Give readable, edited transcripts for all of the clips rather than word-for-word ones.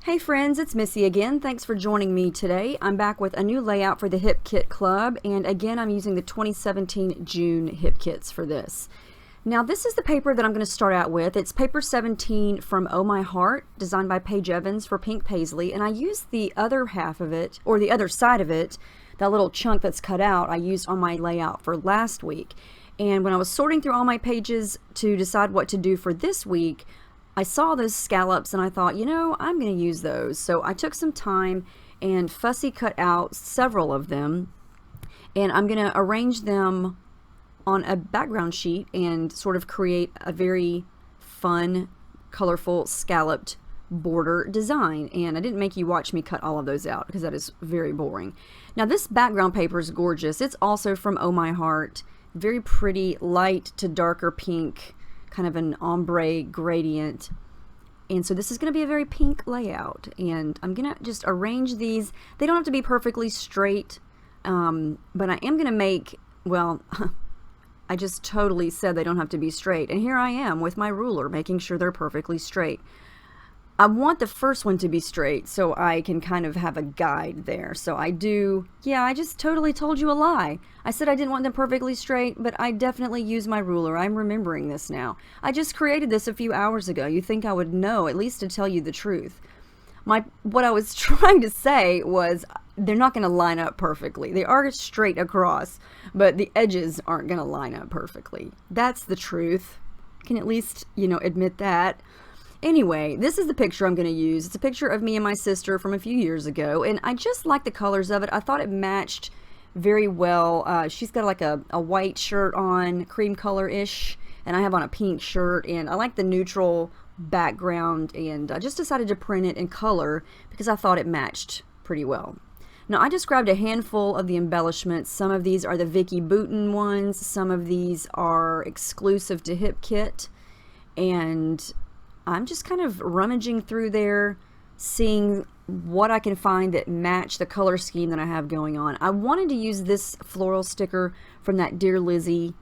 Hey friends, it's Missy again. Thanks for joining me today. I'm back with a new layout for the Hip Kit Club, and again I'm using the 2017 June Hip Kits for this. Now this is the paper that I'm going to start out with. It's paper 17 from Oh My Heart, designed by Paige Evans for Pink Paisley, and I used the other half of it, or the other side of it, that little chunk that's cut out, I used on my layout for last week. And when I was sorting through all my pages to decide what to do for this week, I saw those scallops and I thought, you know, I'm going to use those. So I took some time and fussy cut out several of them, and I'm going to arrange them on a background sheet and sort of create a very fun, colorful, scalloped border design. And I didn't make you watch me cut all of those out because that is very boring. Now this background paper is gorgeous. It's also from Oh My Heart. Very pretty, light to darker pink, kind of an ombre gradient. And so this is going to be a very pink layout, and I'm going to just arrange these. They don't have to be perfectly straight, but I am going to make, well, I just totally said they don't have to be straight, and here I am with my ruler making sure they're perfectly straight. I want the first one to be straight so I can kind of have a guide there. So I do, yeah, I just totally told you a lie. I said I didn't want them perfectly straight, but I definitely use my ruler. I'm remembering this now. I just created this a few hours ago. You think I would know, at least to tell you the truth. What I was trying to say was they're not going to line up perfectly. They are straight across, but the edges aren't going to line up perfectly. That's the truth. I can at least, you know, admit that. Anyway, this is the picture I'm going to use. It's a picture of me and my sister from a few years ago, and I just like the colors of it. I thought it matched very well. She's got like a white shirt on, cream color-ish, and I have on a pink shirt, and I like the neutral background, and I just decided to print it in color because I thought it matched pretty well. Now I just grabbed a handful of the embellishments. Some of these are the Vicki Boutin ones, some of these are exclusive to Hip Kit, and I'm just kind of rummaging through there, seeing what I can find that match the color scheme that I have going on. I wanted to use this floral sticker from that Dear Lizzie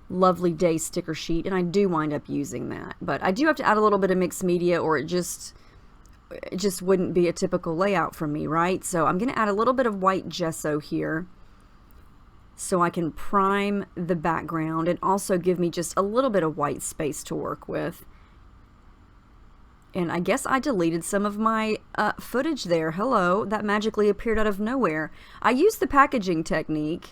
Lovely Day sticker sheet, and I do wind up using that. But I do have to add a little bit of mixed media, or it just wouldn't be a typical layout for me, right? So I'm going to add a little bit of white gesso here so I can prime the background and also give me just a little bit of white space to work with. And I guess I deleted some of my footage there. Hello, that magically appeared out of nowhere. I used the packaging technique.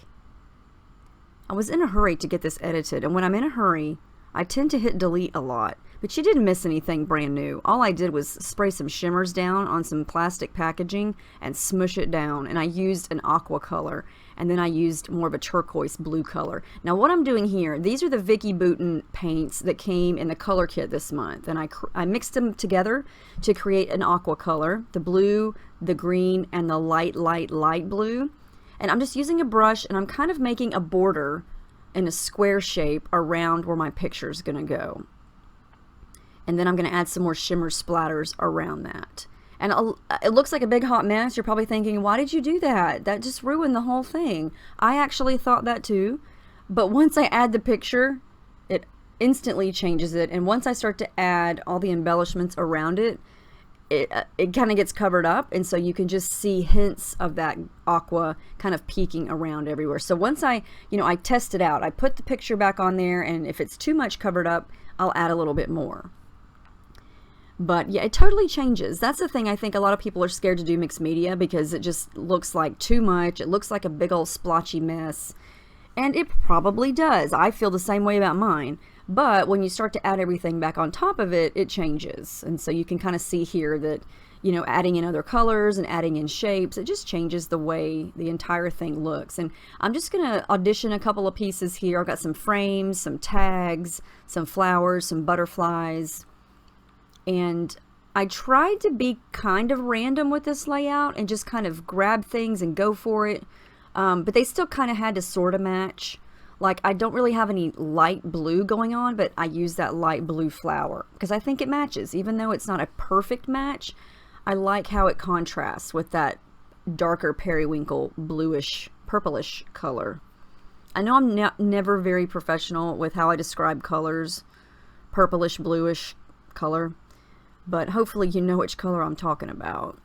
I was in a hurry to get this edited, and when I'm in a hurry, I tend to hit delete a lot. But you didn't miss anything brand new. All I did was spray some shimmers down on some plastic packaging and smush it down, and I used an aqua color, and then I used more of a turquoise blue color. Now what I'm doing here, these are the Vicki Boutin paints that came in the color kit this month, and I mixed them together to create an aqua color, the blue, the green, and the light blue. And I'm just using a brush, and I'm kind of making a border in a square shape around where my picture is going to go. And then I'm going to add some more shimmer splatters around that. And it looks like a big hot mess. You're probably thinking, why did you do that? That just ruined the whole thing. I actually thought that too. But once I add the picture, it instantly changes it. And once I start to add all the embellishments around it, it kind of gets covered up. And so you can just see hints of that aqua kind of peeking around everywhere. So once I test it out, I put the picture back on there. And if it's too much covered up, I'll add a little bit more. But yeah, it totally changes. That's the thing. I think a lot of people are scared to do mixed media because it just looks like too much. It looks like a big old splotchy mess. And it probably does. I feel the same way about mine. But when you start to add everything back on top of it, it changes. And so you can kind of see here that, you know, adding in other colors and adding in shapes, it just changes the way the entire thing looks. And I'm just going to audition a couple of pieces here. I've got some frames, some tags, some flowers, some butterflies. And I tried to be kind of random with this layout and just kind of grab things and go for it. But they still kind of had to sort of match. Like, I don't really have any light blue going on, but I use that light blue flower because I think it matches. Even though it's not a perfect match, I like how it contrasts with that darker periwinkle bluish, purplish color. I know I'm never very professional with how I describe colors, purplish, bluish color. but hopefully you know which color I'm talking about.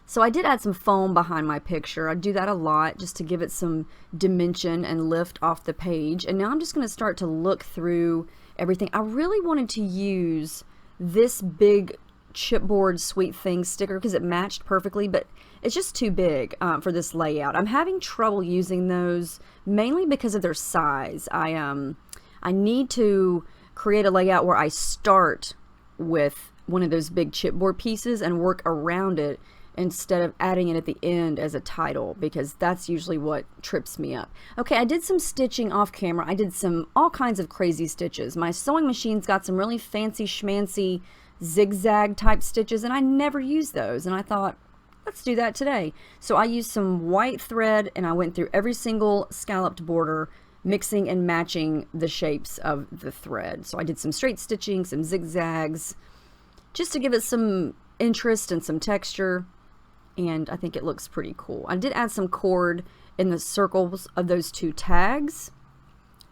So I did add some foam behind my picture. I do that a lot just to give it some dimension and lift off the page. And now I'm just going to start to look through everything. I really wanted to use this big chipboard Sweet Things sticker because it matched perfectly, but it's just too big for this layout. I'm having trouble using those mainly because of their size. I need to create a layout where I start with one of those big chipboard pieces and work around it instead of adding it at the end as a title, because that's usually what trips me up. Okay, I did some stitching off camera. I did all kinds of crazy stitches. My sewing machine's got some really fancy schmancy zigzag type stitches, and I never use those, and I thought, let's do that today. So I used some white thread and I went through every single scalloped border, mixing and matching the shapes of the thread. So I did some straight stitching, some zigzags, just to give it some interest and some texture, and I think it looks pretty cool. I did add some cord in the circles of those two tags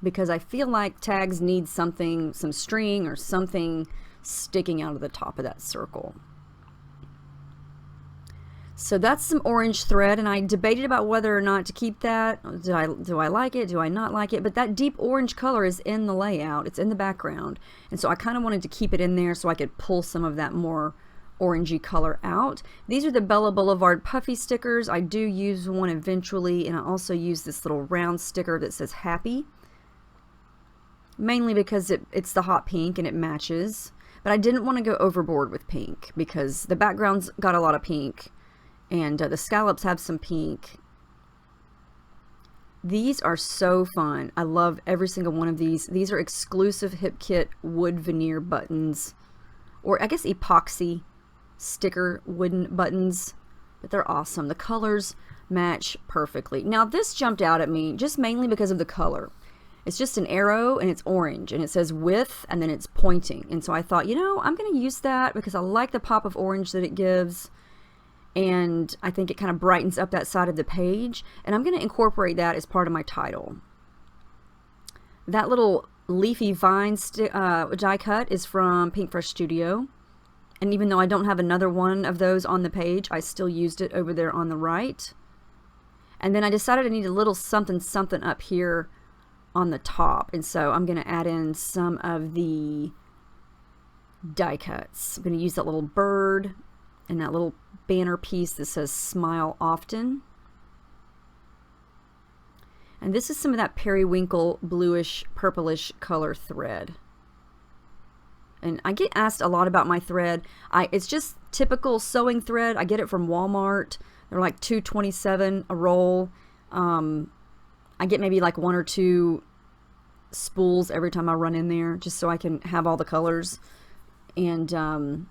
because I feel like tags need something, some string or something sticking out of the top of that circle. So that's some orange thread, and I debated about whether or not to keep that. Do I like it? Do I not like it? But that deep orange color is in the layout. It's in the background. And so I kind of wanted to keep it in there so I could pull some of that more orangey color out. These are the Bella Boulevard puffy stickers. I do use one eventually, and I also use this little round sticker that says happy, mainly because it's the hot pink and it matches. But I didn't want to go overboard with pink because the background's got a lot of pink, and the scallops have some pink. These are so fun. I love every single one of these. These are exclusive Hip Kit wood veneer buttons, or I guess epoxy sticker wooden buttons, but they're awesome. The colors match perfectly. Now this jumped out at me just mainly because of the color. It's just an arrow and it's orange and it says with and then it's pointing, and so I thought, you know, I'm going to use that because I like the pop of orange that it gives, and I think it kind of brightens up that side of the page, and I'm going to incorporate that as part of my title. That little leafy vine die cut is from Pink Fresh Studio, and even though I don't have another one of those on the page, I still used it over there on the right. And then I decided I need a little something something up here on the top, and so I'm going to add in some of the die cuts. I'm going to use that little bird and that little banner piece that says smile often. And this is some of that periwinkle bluish purplish color thread. And I get asked a lot about my thread. It's just typical sewing thread. I get it from Walmart. They're like $2.27 a roll. I get maybe like 1 or 2 spools every time I run in there, just so I can have all the colors. And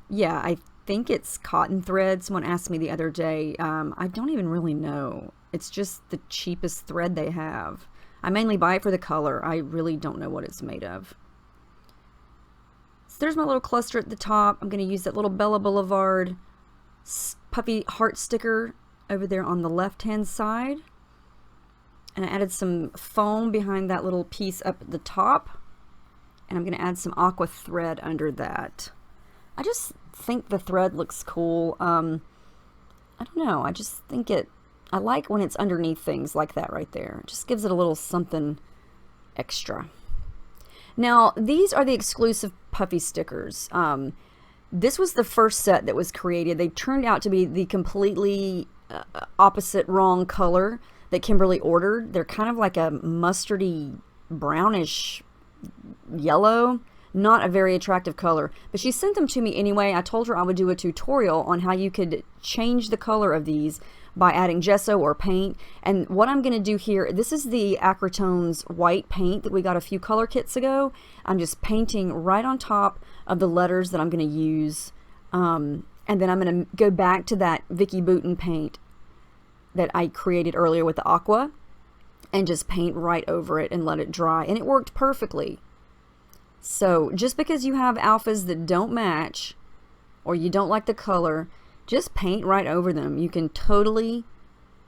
yeah, I think it's cotton thread. Someone asked me the other day. I don't even really know. It's just the cheapest thread they have. I mainly buy it for the color. I really don't know what it's made of. So there's my little cluster at the top. I'm going to use that little Bella Boulevard puffy heart sticker over there on the left hand side. And I added some foam behind that little piece up at the top. And I'm going to add some aqua thread under that. I just think the thread looks cool. I don't know. I just think I like when it's underneath things like that right there. It just gives it a little something extra. Now, these are the exclusive puffy stickers. This was the first set that was created. They turned out to be the completely opposite wrong color that Kimberly ordered. They're kind of like a mustardy brownish yellow. Not a very attractive color, but she sent them to me anyway. I told her I would do a tutorial on how you could change the color of these by adding gesso or paint. And what I'm going to do here, this is the Acrotones white paint that we got a few color kits ago. I'm just painting right on top of the letters that I'm going to use. And then I'm going to go back to that Vicky Bouton paint that I created earlier with the aqua and just paint right over it and let it dry. And it worked perfectly. So just because you have alphas that don't match or you don't like the color, just paint right over them. You can totally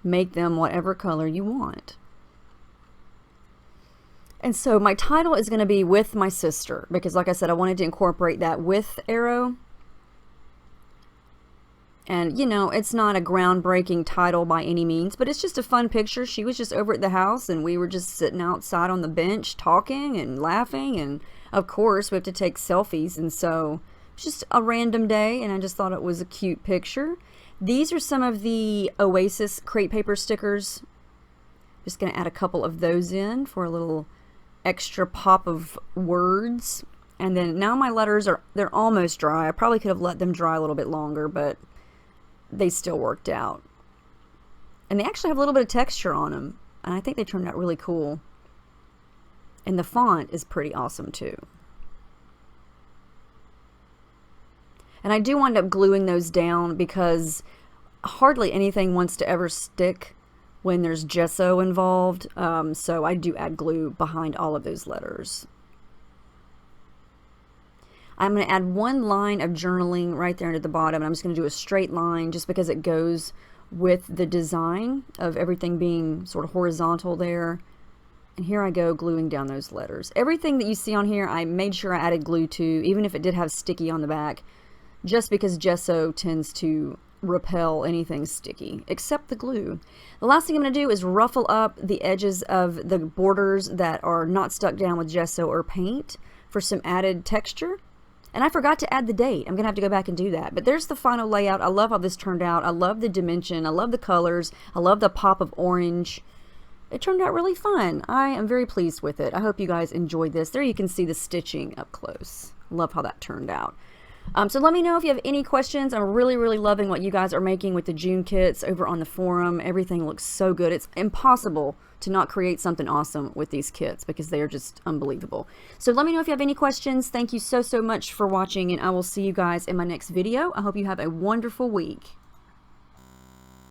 make them whatever color you want. And so my title is going to be With My Sister, because like I said, I wanted to incorporate that with arrow And, you know, it's not a groundbreaking title by any means, but it's just a fun picture. She was just over at the house, and we were just sitting outside on the bench talking and laughing. And, of course, we have to take selfies. And so it's just a random day, and I just thought it was a cute picture. These are some of the Oasis crepe paper stickers. Just going to add a couple of those in for a little extra pop of words. And then now my letters they're almost dry. I probably could have let them dry a little bit longer, but they still worked out. And they actually have a little bit of texture on them, and I think they turned out really cool. And the font is pretty awesome too. And I do wind up gluing those down because hardly anything wants to ever stick when there's gesso involved, so I do add glue behind all of those letters. I'm going to add one line of journaling right there at the bottom. I'm just going to do a straight line just because it goes with the design of everything being sort of horizontal there. And here I go gluing down those letters. Everything that you see on here, I made sure I added glue to, even if it did have sticky on the back, just because gesso tends to repel anything sticky, except the glue. The last thing I'm going to do is ruffle up the edges of the borders that are not stuck down with gesso or paint for some added texture. And I forgot to add the date. I'm going to have to go back and do that. But there's the final layout. I love how this turned out. I love the dimension. I love the colors. I love the pop of orange. It turned out really fun. I am very pleased with it. I hope you guys enjoyed this. There you can see the stitching up close. Love how that turned out. So let me know if you have any questions. I'm really, really loving what you guys are making with the June kits over on the forum. Everything looks so good. It's impossible to not create something awesome with these kits because they are just unbelievable. So let me know if you have any questions. Thank you so, so much for watching, and I will see you guys in my next video. I hope you have a wonderful week.